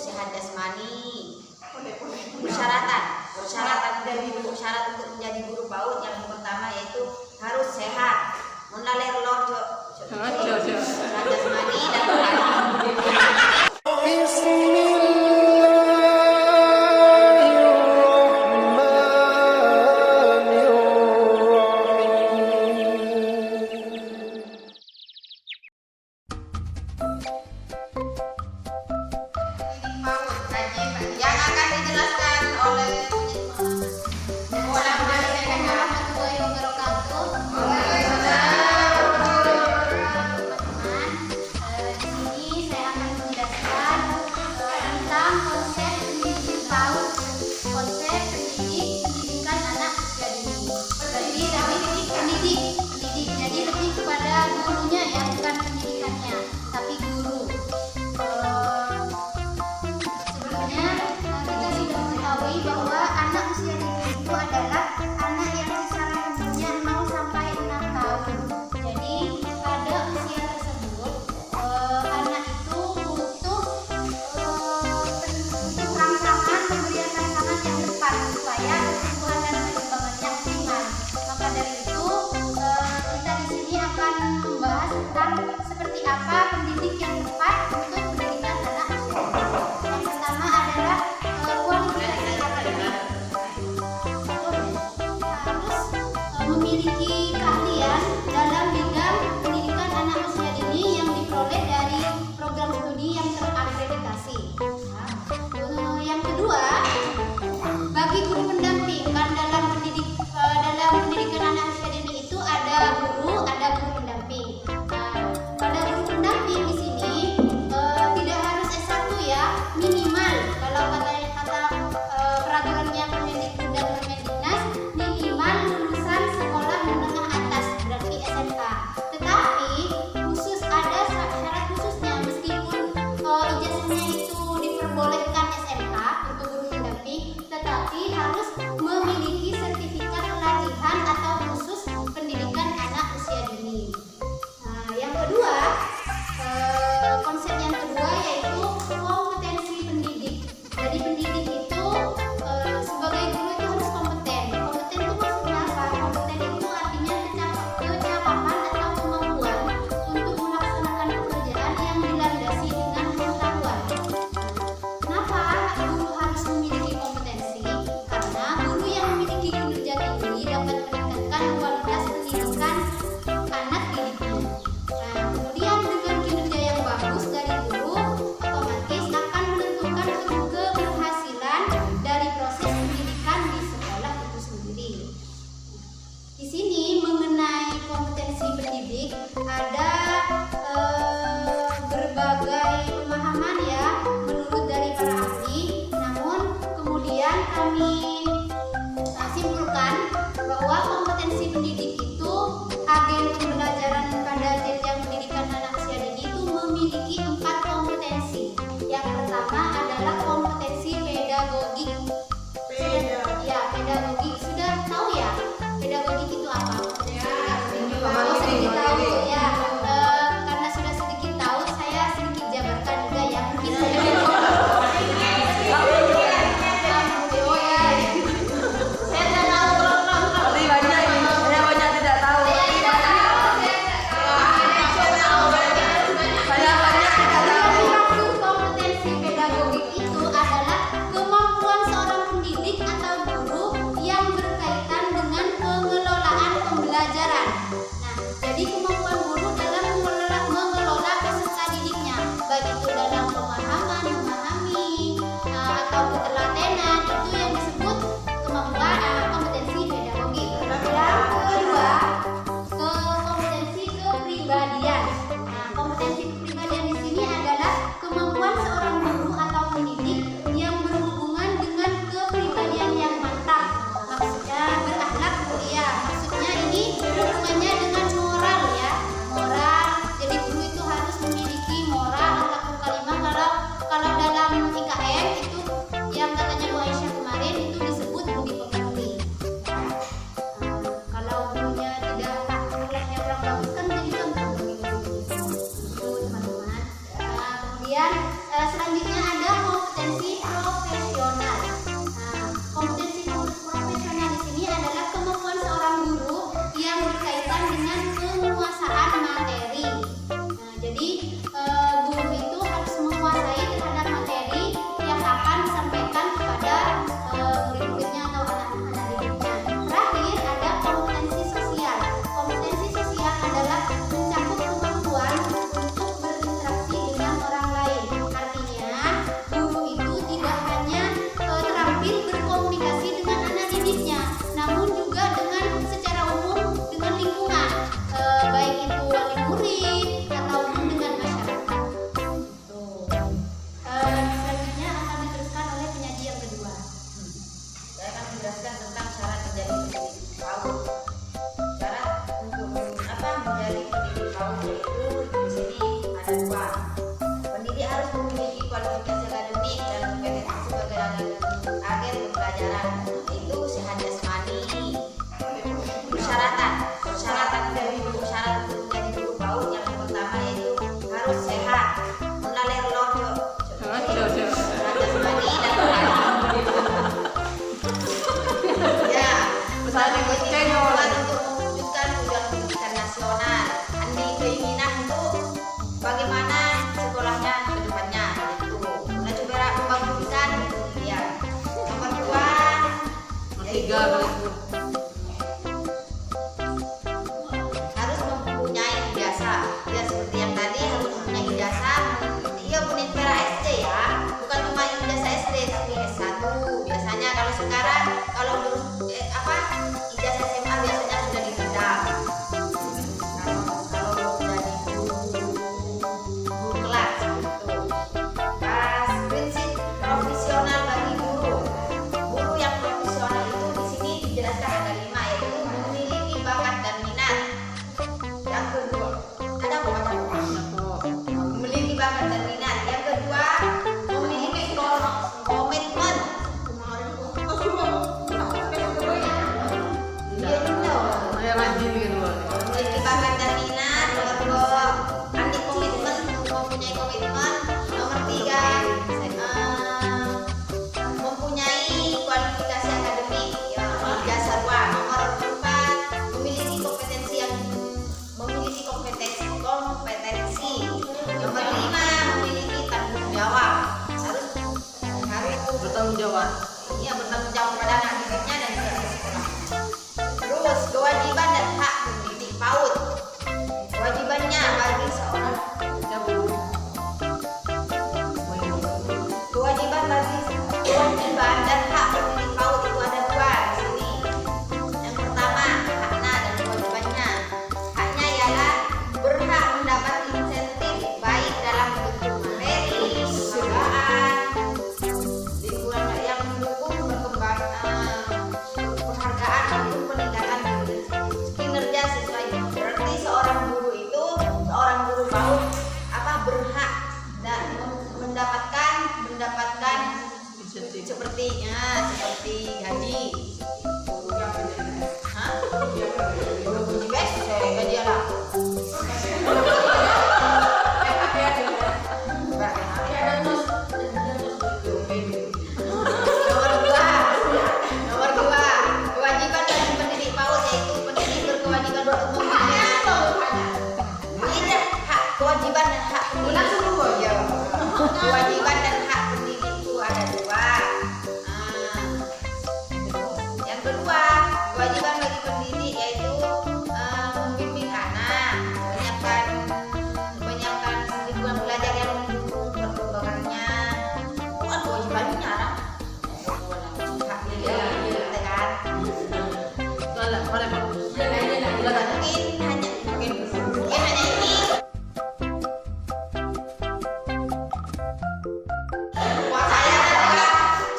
sehat jasmani. Persyaratan syarat untuk menjadi guru PAUD yang pertama yaitu harus sehat, sehat jasmani dan rohani. Yang akan dijelaskan oleh seperti apa pendidik yang tepat untuk pendidikan anak usia dini. Yang pertama adalah harus memiliki keahlian dalam bidang pendidikan anak usia dini yang diperoleh dari program studi yang terakreditasi. Yang kedua, bagi guru pendamping kan dalam pendidikan anak usia dini itu ada guru pendamping. Pada guru pendamping di sini tidak harus S1 ya, minimal kalau kata peraturannya Kemendikbud dan Kemendiknas minimal lulusan sekolah menengah atas berarti SMK. Tetapi khusus ada syarat khususnya, meskipun ijazahnya itu diperbolehkan SMK untuk guru pendamping, tetapi harus memiliki sertifikat pelatihan atau khusus pendidikan anak usia dini. Yang kedua, konsep yang kedua yaitu kompetensi pendidik. syarat untuk menjadi guru PAUD yang pertama yaitu harus sehat, menalir lojo, ya, untuk mewujudkan tujuan pendidikan nasional, andi keinginan untuk bagaimana sekolahnya ke depannya itu. Nah, coba membangunkan ya. Nomor 2 yaitu harus mempunyai ijazah. Ya seperti yang tadi harus mempunyai ijazah. Iya Unipera SD ya, bukan cuma ijazah SD tapi S1. Biasanya kalau sekarang kalau ijazah SMA biasanya sudah ditendang. Kalau jadi guru kelas gitu. Prinsip profesional bagi guru. Guru yang profesional itu di sini dijelaskan ada 5 yaitu memiliki bakat dan minat. Yang kedua, ada apa baca? Memiliki bakat dan minat. Yang kedua, memiliki komitmen. Memiliki bakat dan minat. Nomor 2, andi komitmen, mempunyai komitmen. Nomor 3, mempunyai kualifikasi akademik ya, ijazah 2. Nomor 4, memiliki kompetensi. Nomor 5, memiliki tanggung jawab. Harus bertanggung jawab. Iya, bertanggung jawab pada anak didiknya dan juga di sekolah. Terus kewajiban dan hak pendidik PAUD. Kewajibannya bagi seorang kewajiban dan hak pendidik PAUD itu ada 2 di sini. Yang pertama, haknya dan kewajibannya. Haknya ialah berhak mendapat insentif baik dalam bentuk materi, penghargaan, lingkungan yang mendukung penghargaan untuk peningkatan kinerja sesuai. Berarti seorang guru PAUD berhak dan mendapatkan seperti gaji. Hah? Gaji best, gaji apa? Nomor 2, kewajiban bagi pendidik PAUD yaitu pendidik berkewajiban untuk kewajiban dan hak pendidik. Kewajiban dan hak pendidik itu ada 2. Yang kedua, kewajiban bagi pendidik yaitu membimbing anak, menyiapkan lingkungan belajar yang mendukung perkembangannya. Bukan kewajibannya, hak pendidik, kan? Mungkin hanya ini.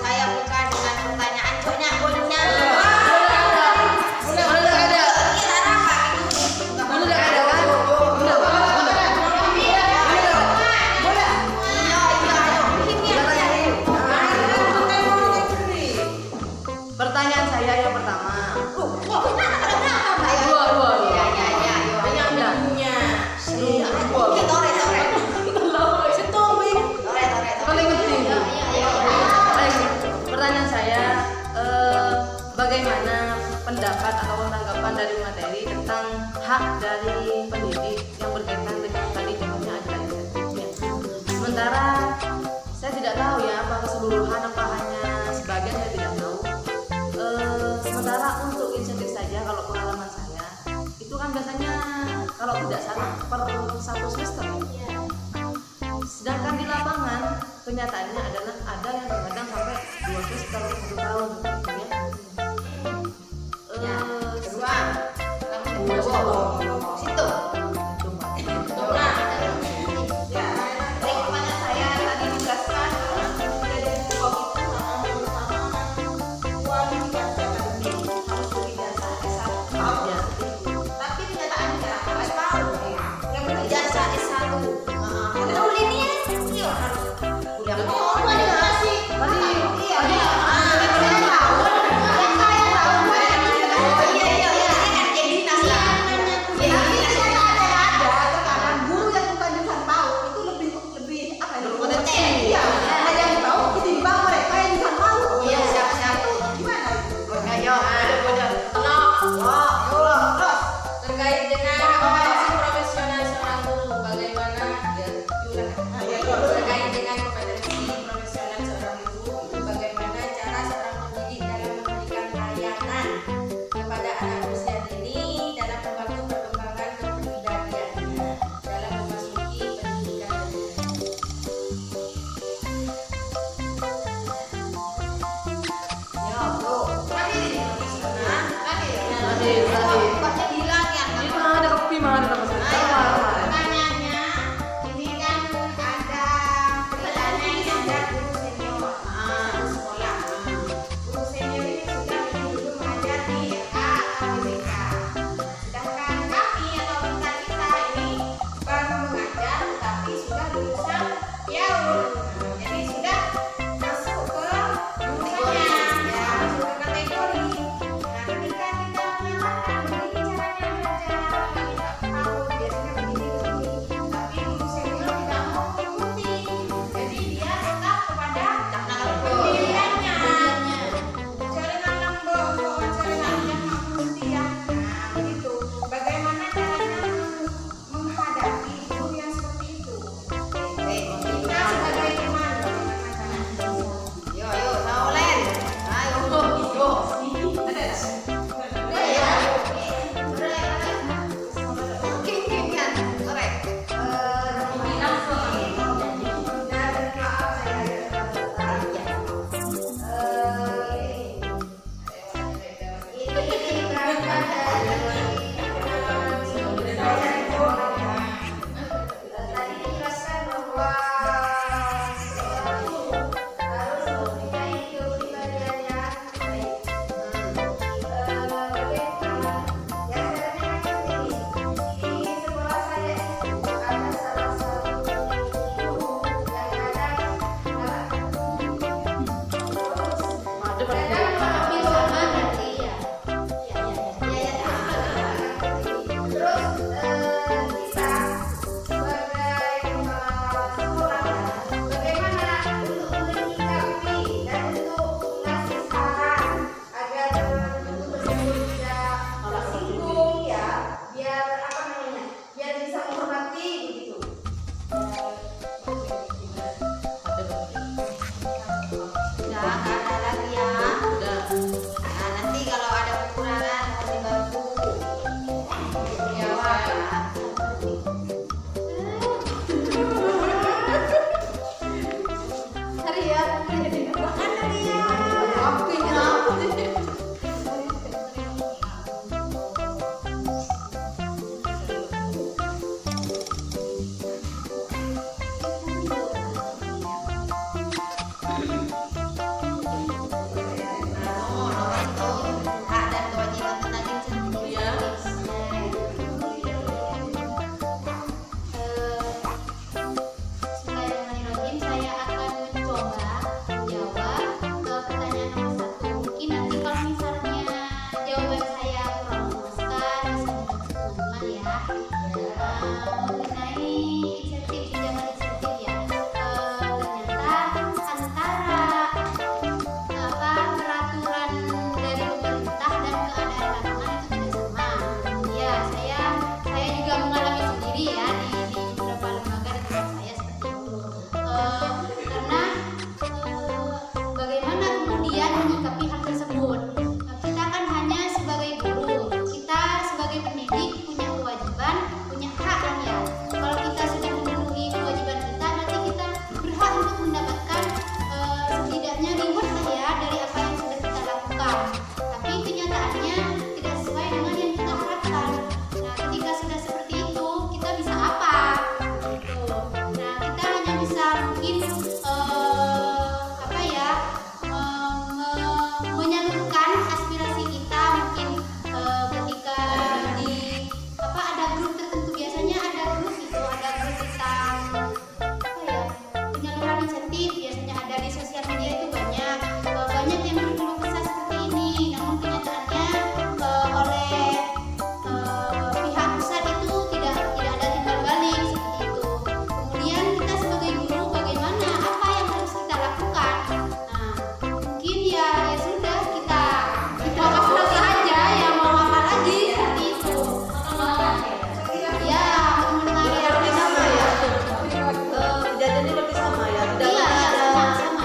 Saya buka dengan pertanyaan banyak. Pertanyaan saya yang pertama. Pertanyaan saya, bagaimana pendapat atau tanggapan dari materi tentang hak dari pendidik yang berkaitan dengan tadi contohnya adalah insentifnya. Sementara saya tidak tahu ya apa keseluruhan apa hanya sebagian, saya tidak tahu. Sementara untuk insentif saja kalau pengalaman saya itu kan biasanya kalau tidak salah per 1 semester. Sedangkan di lapangan kenyataannya adalah ada yang kadang sampai 2 semester 1 tahun gitu ya. Kedua, situ. Pertanyaan saya tadi dijelaskan menjadi psikolog itu pertama kualifikasi akademik harus berijazah S1. Tapi kenyataannya harus PAUD yang berijazah S1. Ini harus kuliah. sosial media itu banyak yang berkeluh kesah seperti ini, namun kenyataannya oleh pihak pusat itu tidak ada timbal balik seperti itu. Kemudian kita sebagai guru bagaimana, apa yang harus kita lakukan? Nah, mungkin ya sudah kita wakafkan saja, ya mau apa lagi seperti itu. Ya, mendengar Lebih sama ya. Kejadiannya lebih sama ya. Tidak iya, pernah ada sama.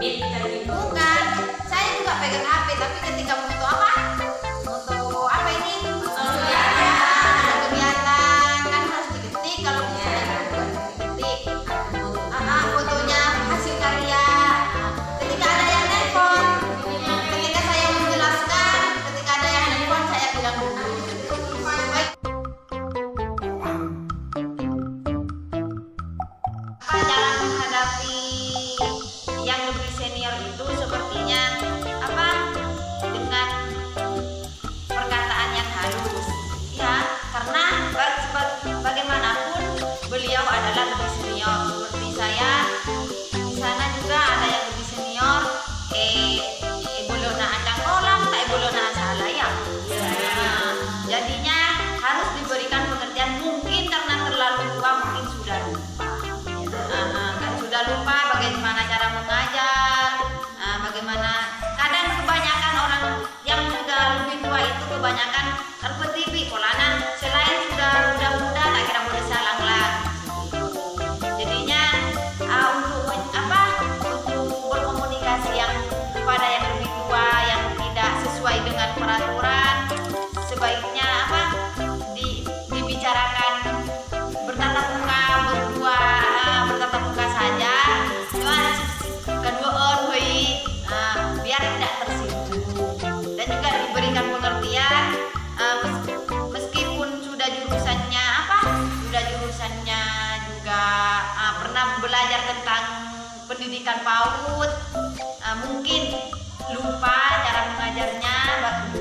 Bukan, saya juga pegang HP, tapi ketika foto apa? Foto apa ini? Ada kegiatan, kan harus diketik. Kalau misalnya bukan diketik, fotonya hasil karya. Ketika ada yang nelpon, ketika saya menjelaskan, ketika ada yang nelpon saya bilang dulu. Baik. Apa cara menghadapi yang lebih senior itu? Sepertinya apa, dengan perkataan yang halus ya, karena bagaimanapun beliau adalah lebih senior. Seperti saya di sana juga ada yang lebih senior, bolona andang kolam tak bolona salah ya. Jadinya harus diberikan pengertian, mungkin karena terlalu tua, mungkin sudah lupa. Kan sudah lupa bagaimana cara mengajar, bagaimana kadang kebanyakan orang yang sudah lebih tua itu kebanyakan terpetipi polana, selain sudah muda-muda tak kira boleh salah lagi. Jadinya untuk berkomunikasi yang kepada yang lebih tua yang tidak sesuai dengan peraturan, sebaiknya dibicarakan bertatap muka, berdua bertatap muka saja, cuma kedua orang biar tidak tersinggung, dan juga diberikan pengertian, meskipun sudah jurusannya juga pernah belajar tentang pendidikan PAUD, mungkin lupa cara mengajarnya,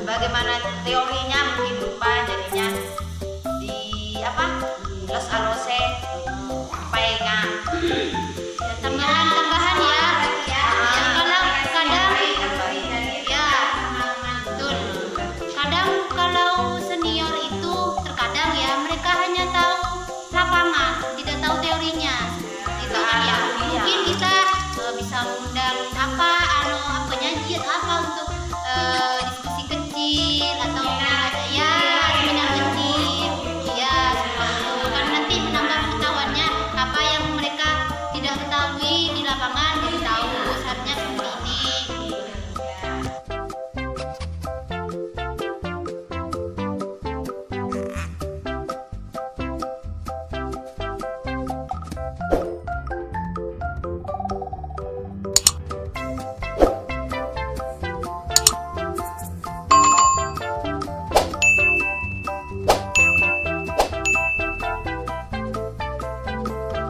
bagaimana teorinya mungkin lupa, jadinya los alose supaya Tambahan ya. Kadang kalau senior itu terkadang ya mereka hanya tahu lapangan, tidak tahu teorinya. Itu kan ya. Mungkin kita bisa mengundang kakak